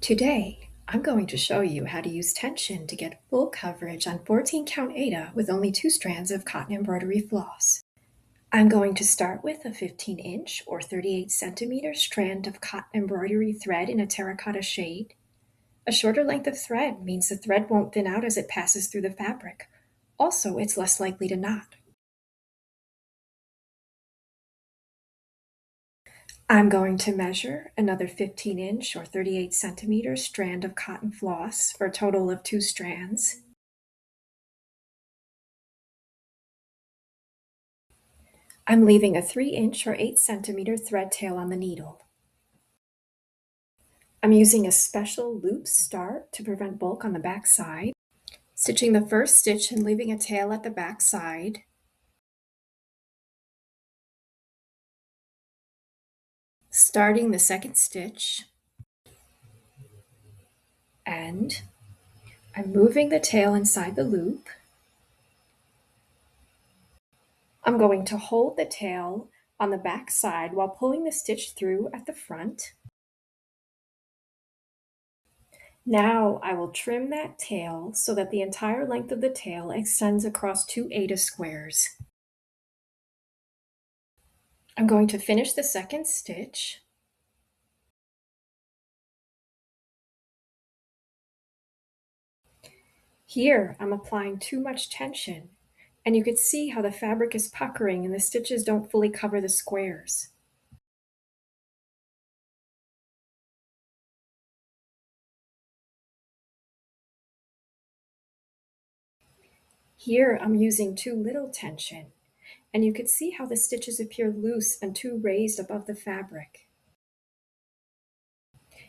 Today, I'm going to show you how to use tension to get full coverage on 14-count Aida with only 2 strands of cotton embroidery floss. I'm going to start with a 15-inch or 38 centimeter strand of cotton embroidery thread in a terracotta shade. A shorter length of thread means the thread won't thin out as it passes through the fabric. Also, it's less likely to knot. I'm going to measure another 15-inch or 38 centimeter strand of cotton floss for a total of 2 strands. I'm leaving a 3-inch or 8 centimeter thread tail on the needle. I'm using a special loop start to prevent bulk on the back side, stitching the first stitch and leaving a tail at the back side. Starting the second stitch, and I'm moving the tail inside the loop. I'm going to hold the tail on the back side while pulling the stitch through at the front. Now I will trim that tail so that the entire length of the tail extends across 2 Aida squares. I'm going to finish the second stitch. Here I'm applying too much tension, and you can see how the fabric is puckering and the stitches don't fully cover the squares. Here I'm using too little tension, and you can see how the stitches appear loose and too raised above the fabric.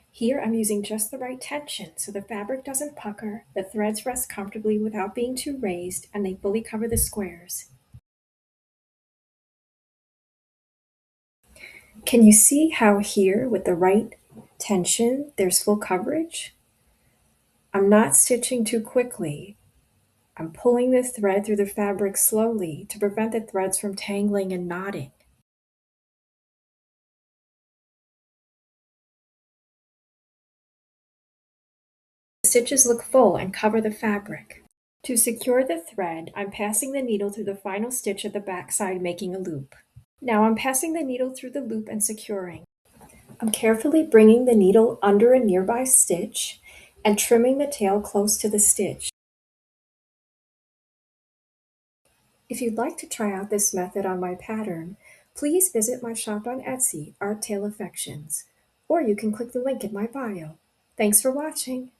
Here I'm using just the right tension so the fabric doesn't pucker, the threads rest comfortably without being too raised, and they fully cover the squares. Can you see how here with the right tension there's full coverage? I'm not stitching too quickly. I'm pulling the thread through the fabric slowly to prevent the threads from tangling and knotting. The stitches look full and cover the fabric. To secure the thread, I'm passing the needle through the final stitch at the back side, making a loop. Now I'm passing the needle through the loop and securing. I'm carefully bringing the needle under a nearby stitch and trimming the tail close to the stitch. If you'd like to try out this method on my pattern, please visit my shop on Etsy, ArtTale Affections, or you can click the link in my bio. Thanks for watching!